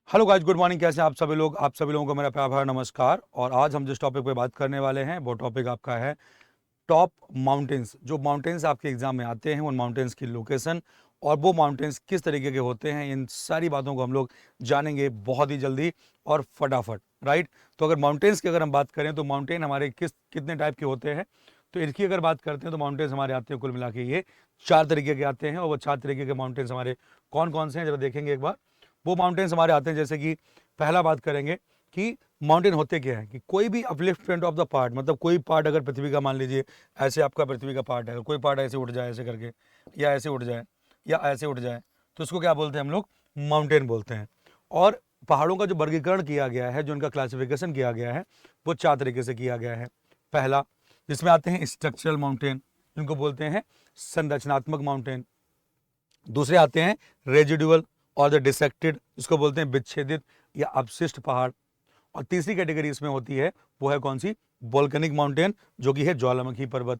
Hello guys, good morning. कैसे हैं आप सभी लोग? आप सभी लोगों को मेरा प्यार भरा नमस्कार। और आज हम जिस टॉपिक पे बात करने वाले हैं वो टॉपिक आपका है टॉप माउंटेन्स। जो माउंटेन्स आपके एग्जाम में आते हैं उन माउंटेन्स की लोकेशन और वो माउंटेन्स किस तरीके के होते हैं, इन सारी बातों को हम लोग जानेंगे बहुत ही जल्दी और फटाफट। राइट। तो अगर माउंटेन्स की अगर हम बात करें तो माउंटेन हमारे कितने टाइप के होते हैं, तो इनकी अगर बात करते हैं तो माउंटेन्स हमारे आते हैं कुल मिला के ये 4 तरीके के आते हैं। और वो 4 तरीके के माउंटेन्स हमारे कौन कौन से हैं जरा देखेंगे एक बार। वो माउंटेन्स हमारे आते हैं, जैसे कि पहला बात करेंगे कि माउंटेन होते क्या है, कि कोई भी अपलिफ्टमेंट ऑफ द पार्ट, मतलब कोई पार्ट अगर पृथ्वी का मान लीजिए ऐसे आपका पृथ्वी का पार्ट है, कोई पार्ट ऐसे उठ जाए ऐसे करके, या ऐसे उठ जाए या ऐसे उठ जाए, तो उसको क्या बोलते हैं हम लोग? माउंटेन बोलते हैं। और पहाड़ों का जो वर्गीकरण किया गया है, जो उनका क्लासिफिकेशन किया गया है, वो 4 तरीके से किया गया है। पहला, जिसमें आते हैं स्ट्रक्चरल माउंटेन, जिनको बोलते हैं संरचनात्मक माउंटेन। दूसरे आते हैं रेजिडुअल और द डिसेक्टेड, इसको बोलते हैं विच्छेदित या अपशिष्ट पहाड़। और तीसरी कैटेगरी इसमें होती है, वो है कौन सी? वोल्केनिक माउंटेन, जो कि है ज्वालामुखी पर्वत।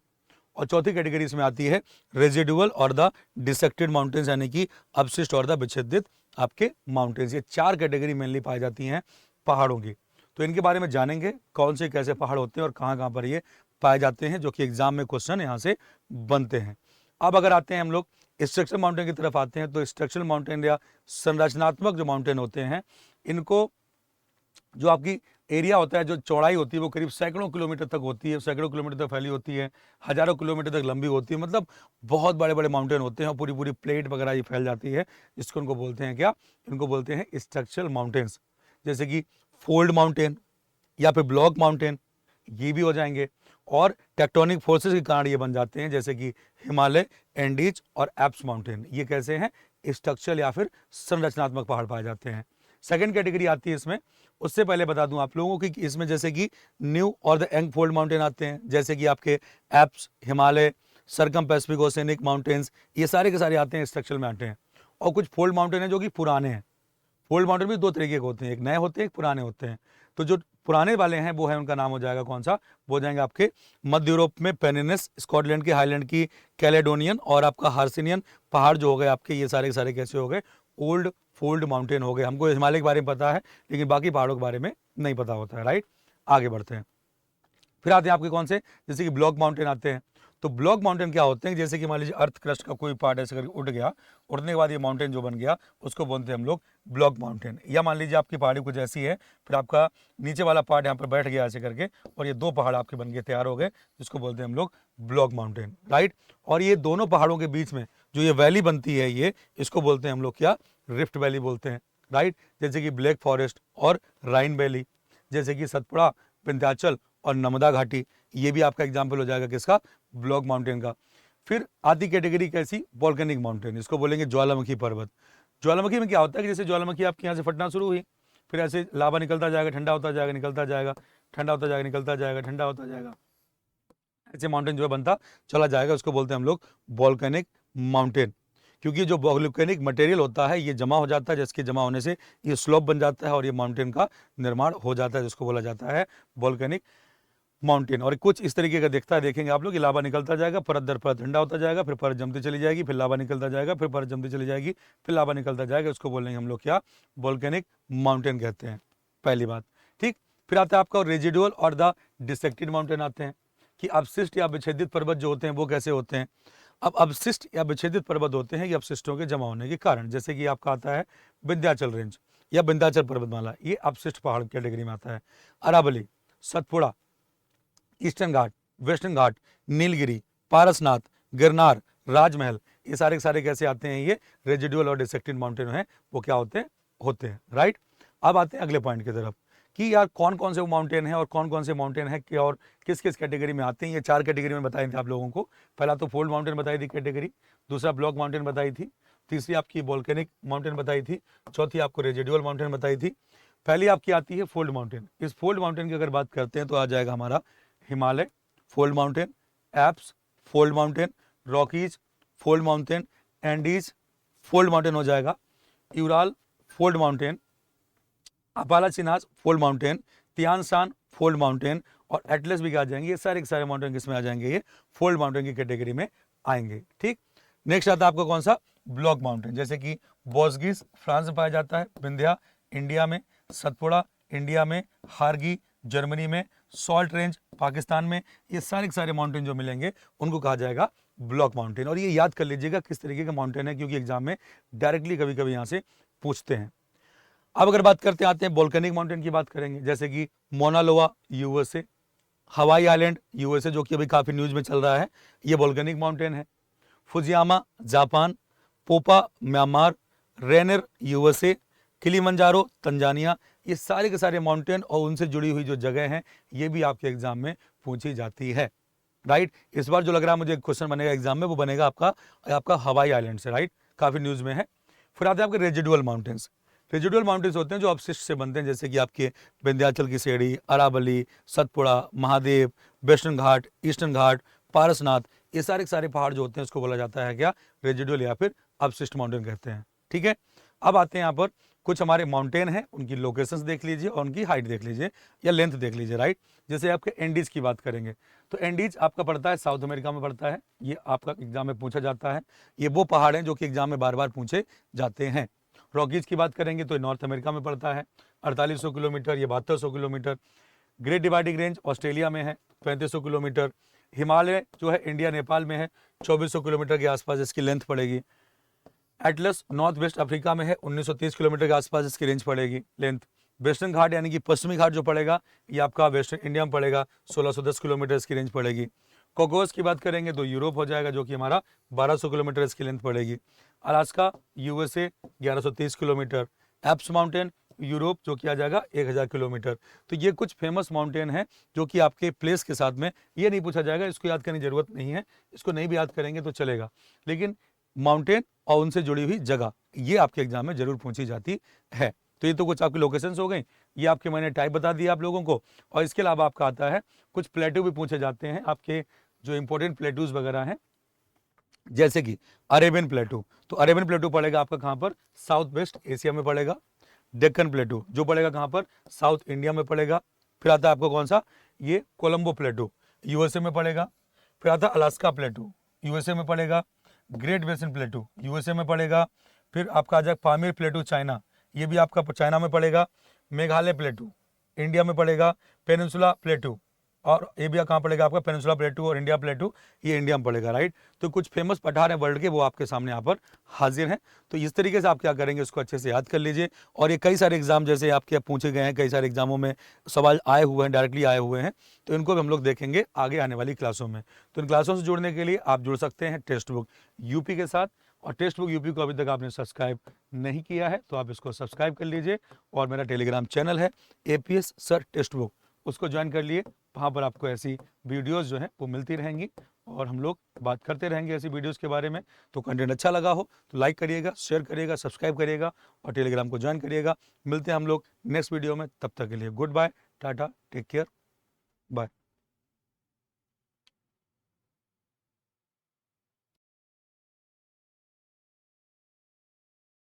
और चौथी कैटेगरी इसमें आती है रेजिडुअल और द डिसेक्टेड माउंटेन्स, यानी कि अपशिष्ट और द विच्छेदित आपके माउंटेन्स। ये 4 कैटेगरी मेनली पाई जाती हैं पहाड़ों की। तो इनके बारे में जानेंगे, कौन से कैसे पहाड़ होते हैं और कहाँ कहाँ पर ये पाए जाते हैं, जो कि एग्जाम में क्वेश्चन यहाँ से बनते हैं। अब अगर आते हैं हम लोग स्ट्रक्चरल माउंटेन की तरफ आते हैं, तो स्ट्रक्चरल माउंटेन या संरचनात्मक जो माउंटेन होते हैं, इनको जो आपकी एरिया होता है, जो चौड़ाई होती है, वो करीब सैकड़ों किलोमीटर तक होती है, सैकड़ों किलोमीटर तक फैली होती है, हजारों किलोमीटर तक लंबी होती है। मतलब बहुत बड़े बड़े माउंटेन होते हैं और पूरी पूरी प्लेट वगैरह ये फैल जाती है। इसको उनको बोलते हैं क्या? इनको बोलते हैं स्ट्रक्चरल माउंटेन्स। जैसे कि फोल्ड माउंटेन या फिर ब्लॉक माउंटेन, ये भी हो जाएंगे। और टेक्टोनिक फोर्सेस के कारण ये बन जाते हैं, जैसे कि हिमालय, एंडीज और एप्स माउंटेन। ये कैसे हैं? स्ट्रक्चरल या फिर संरचनात्मक पहाड़ पाए जाते हैं। सेकंड कैटेगरी आती है इसमें। उससे पहले बता दूं आप लोगों को कि इसमें जैसे कि न्यू और द यंग फोल्ड माउंटेन आते हैं, जैसे कि आपके Alps, Himalaya, circum Pacific oceanic mountains, ये सारे के सारे आते हैं स्ट्रक्चरल माउंटेन। और कुछ फोल्ड माउंटेन है जो कि पुराने हैं। फोल्ड माउंटेन भी 2 तरीके के होते हैं, एक नए होते हैं, एक पुराने होते हैं। तो जो पुराने वाले हैं वो है, उनका नाम हो जाएगा कौन सा? वो हो जाएंगे आपके मध्य यूरोप में पेनिनस, स्कॉटलैंड के हाईलैंड की कैलेडोनियन, और आपका हार्सिनियन पहाड़ जो हो गए आपके, ये सारे के सारे कैसे हो गए? ओल्ड फोल्ड माउंटेन हो गए। हमको हिमालय के बारे में पता है, लेकिन बाकी पहाड़ों के बारे में नहीं पता होता है। राइट। आगे बढ़ते हैं। फिर आते हैं आपके कौन से? जैसे कि ब्लॉक माउंटेन आते हैं। तो ब्लॉक माउंटेन क्या होते हैं? जैसे कि मान लीजिए अर्थ क्रस्ट का कोई पार्ट ऐसे करके उठ गया, उड़ने के बाद ये माउंटेन जो बन गया, उसको बोलते हैं हम लोग ब्लॉक माउंटेन। या मान लीजिए आपकी पहाड़ी कुछ ऐसी है, फिर आपका नीचे वाला पार्ट यहाँ पर बैठ गया ऐसे करके, और ये 2 पहाड़ आपके बन गए, तैयार हो गए, जिसको बोलते हैं हम लोग ब्लॉक माउंटेन। राइट। और ये दोनों पहाड़ों के बीच में जो ये वैली बनती है, ये इसको बोलते हैं हम लोग क्या? रिफ्ट वैली बोलते हैं। राइट। जैसे कि ब्लैक फॉरेस्ट और राइन वैली, जैसे कि सतपुड़ा, विंध्याचल और नर्मदा घाटी, ये भी आपका एग्जाम्पल हो जाएगा किसका? ब्लॉक माउंटेन का। फिर आती कैटेगरी कैसी? वॉल्केनिक माउंटेन, इसको बोलेंगे ज्वालामुखी पर्वत। ज्वालामुखी में क्या होता है कि जैसे ज्वालामुखी आपके यहाँ से फटना शुरू हुई, फिर ऐसे लावा निकलता जाएगा, ठंडा होता जाएगा, निकलता जाएगा, ठंडा होता जाएगा, निकलता जाएगा, ठंडा होता जाएगा, ऐसे माउंटेन जो है बनता चला जाएगा। उसको बोलते हैं हम लोग वॉल्केनिक माउंटेन। क्योंकि जो वॉल्केनिक मटेरियल होता है ये जमा हो जाता है, जिसके जमा होने से ये स्लोप बन जाता है और ये माउंटेन का निर्माण हो जाता है, जिसको बोला जाता है वॉल्केनिक माउंटेन। और कुछ इस तरीके का दिखता है, देखेंगे आप लोग, कि लावा निकलता जाएगा, परत दर परत ठंडा होता जाएगा, फिर परत जमती चली जाएगी, फिर लावा निकलता जाएगा, फिर परत जमती चली जाएगी, फिर लावा निकलता जाएगा। उसको बोलेंगे हम लोग क्या? वॉल्केनिक माउंटेन कहते हैं। पहली बात। ठीक। फिर आता है आपका रेजिडुअल और द डिसेक्टेड माउंटेन आते हैं, कि अवशिष्ट या विच्छेदित पर्वत जो होते हैं वो कैसे होते हैं? अब अवशिष्ट या विच्छेदित पर्वत होते हैं ये अवशिष्टों के जमा होने के कारण, जैसे कि आपका आता है विंध्याचल रेंज या विंध्याचल पर्वतमाला, ये अवशिष्ट पहाड़ कैटेगरी में आता है। अरावली, सतपुड़ा, ईस्टर्न घाट, वेस्टर्न घाट, नीलगिरी, पारसनाथ, गिरनार, राजमहल, ये सारे के सारे कैसे आते हैं? ये रेजिडुअल और डिसेक्टेड माउंटेन है, वो क्या होते हैं। राइट। अब आते हैं अगले पॉइंट की तरफ, कि यार कौन कौन से वो माउंटेन है और कौन कौन से माउंटेन है कि और किस किस कैटेगरी में आते हैं। ये 4 कैटेगरी में बताए थे आप लोगों को। पहला तो फोल्ड माउंटेन बताई थी कैटेगरी, दूसरा ब्लॉक माउंटेन बताई थी, तीसरी आपकी वोल्केनिक माउंटेन बताई थी, चौथी आपको रेजिडुअल माउंटेन बताई थी। पहली आपकी आती है फोल्ड माउंटेन। इस फोल्ड माउंटेन की अगर बात करते हैं तो आ जाएगा हमारा Himalaya fold mountain, Alps fold mountain, Rockies fold mountain, Andes fold mountain हो जाएगा, Ural fold mountain, Appalachians fold mountain, Tian Shan fold mountain और एटलस भी आ जाएंगे। ये सारे के सारे माउंटेन किसमें आ जाएंगे? ये फोल्ड माउंटेन की कैटेगरी में आएंगे। ठीक। नेक्स्ट आता है आपका कौन सा? ब्लॉक माउंटेन, जैसे कि बोस्गिस फ्रांस में पाया जाता है, विंध्या इंडिया में, सतपुड़ा इंडिया में, हारगी जर्मनी में, सॉल्ट रेंज पाकिस्तान में, ये सारे के सारे माउंटेन जो मिलेंगे उनको कहा जाएगा ब्लॉक माउंटेन। और ये याद कर लीजिएगा किस तरीके का माउंटेन है, क्योंकि एग्जाम में डायरेक्टली कभी कभी यहाँ से पूछते हैं। अब अगर बात करते आते हैं वोल्केनिक माउंटेन की बात करेंगे, जैसे कि मोना लोआ यूएसए, हवाई आइलैंड यूएसए जो कि अभी काफ़ी न्यूज़ में चल रहा है, ये वोल्केनिक माउंटेन है। Fujiyama Japan, Popa Myanmar, Rainier USA, Kilimanjaro Tanzania, ये सारे के सारे माउंटेन और उनसे जुड़ी हुई जो जगह हैं ये भी आपके एग्जाम में पूछी जाती है, राइट। इस बार जो लग रहा है मुझे क्वेश्चन बनेगा एग्जाम में वो बनेगा आपका हवाई आइलैंड से, राइट, काफ़ी न्यूज़ में है। फिर आते हैं आपके रेजिडुअल माउंटेन्स। रेजिडुअल माउंटेन्स होते हैं जो अवशिष्ट से बनते हैं, जैसे कि आपके विंध्याचल की सीढ़ी, अरावली, सतपुड़ा, महादेव, वेस्टर्न घाट, ईस्टर्न घाट, पारसनाथ, ये सारे के सारे पहाड़ जो होते हैं उसको बोला जाता है क्या, रेजिडुअल या फिर अवशिष्ट माउंटेन कहते हैं, ठीक है। अब आते हैं यहाँ पर कुछ हमारे माउंटेन हैं, उनकी लोकेशंस देख लीजिए और उनकी हाइट देख लीजिए या लेंथ देख लीजिए, राइट। जैसे आपके एंडीज की बात करेंगे तो एंडीज आपका पड़ता है साउथ अमेरिका में पड़ता है, ये आपका एग्जाम में पूछा जाता है। ये वो पहाड़ हैं जो कि एग्जाम में बार बार पूछे जाते हैं। रॉकीज की बात करेंगे तो नॉर्थ अमेरिका में पड़ता है, 4800 किलोमीटर, ये 7200 kilometre. Great dividing range Australia में है, 3500 किलोमीटर। हिमालय जो है इंडिया नेपाल में है, 2400 किलोमीटर के आसपास इसकी लेंथ पड़ेगी। एटलस नॉर्थ वेस्ट अफ्रीका में है, 1930 किलोमीटर के आसपास इसकी रेंज पड़ेगी, लेंथ। वेस्टर्न घाट यानी कि पश्चिमी घाट जो पड़ेगा ये आपका वेस्टर्न इंडिया में पड़ेगा, 1610 किलोमीटर इसकी रेंज पड़ेगी। कॉकॉस की बात करेंगे तो यूरोप हो जाएगा जो कि हमारा 1200 किलोमीटर इसकी लेंथ पड़ेगी। Alaska USA 1130 kilometre. Apps mountain Europe जो कि आ जाएगा 1000 किलोमीटर। तो ये कुछ फेमस माउंटेन हैं जो कि आपके प्लेस के साथ में, ये नहीं पूछा जाएगा, इसको याद करने की जरूरत नहीं है, इसको नहीं भी याद करेंगे तो चलेगा, लेकिन माउंटेन और उनसे जुड़ी हुई जगह ये आपके एग्जाम में जरूर पूछी जाती है। तो ये तो कुछ आपकी लोकेशंस हो गई, ये आपके मैंने टाइप बता दिया आप लोगों को। और इसके अलावा आपका आता है कुछ प्लेटू भी पूछे जाते हैं, आपके जो इंपॉर्टेंट प्लेटूज वगैरह हैं, जैसे कि अरेबियन प्लेटू। तो अरेबियन प्लेटू पड़ेगा आपका कहाँ पर, साउथ वेस्ट एशिया में पड़ेगा। डेक्कन प्लेटू जो पड़ेगा कहाँ पर, साउथ इंडिया में पड़ेगा। फिर आता है आपको कौन सा, ये कोलंबो प्लेटू यूएसए में पड़ेगा। फिर आता है अलास्का प्लेटू यूएसए में पड़ेगा। ग्रेट बेसिन प्लेटू यूएसए में पड़ेगा। फिर आपका आ जाएगा पामीर प्लेटू चाइना, ये भी आपका चाइना में पड़ेगा। मेघालय प्लेटू इंडिया में पड़ेगा। पेनिनसुला प्लेटू, और ये भी कहाँ पड़ेगा आपका, पेनिनसुला प्लेटू और इंडिया प्लेटू, ये इंडिया में पड़ेगा, राइट। तो कुछ फेमस पठार हैं वर्ल्ड के, वो आपके सामने यहाँ पर हाजिर हैं। तो इस तरीके से आप क्या करेंगे, इसको अच्छे से याद कर लीजिए। और ये कई सारे एग्जाम जैसे आपके पूछे गए हैं, कई सारे एग्जामों में सवाल आए हुए हैं, डायरेक्टली आए हुए हैं, तो इनको भी हम लोग देखेंगे आगे आने वाली क्लासों में। तो इन क्लासों से जुड़ने के लिए आप जुड़ सकते हैं टेक्स्ट बुक यूपी के साथ। और टेक्स्ट बुक यूपी को अभी तक आपने सब्सक्राइब नहीं किया है तो आप इसको सब्सक्राइब कर लीजिए। और मेरा टेलीग्राम चैनल है APS सर टेक्स्ट बुक, उसको ज्वाइन कर लिए। वहाँ पर आपको ऐसी वीडियोस जो हैं वो मिलती रहेंगी और हम लोग बात करते रहेंगे ऐसी वीडियोस के बारे में। तो कंटेंट अच्छा लगा हो तो लाइक करिएगा, शेयर करिएगा, सब्सक्राइब करिएगा और टेलीग्राम को ज्वाइन करिएगा। मिलते हैं हम लोग नेक्स्ट वीडियो में, तब तक के लिए goodbye, tata, take care, bye.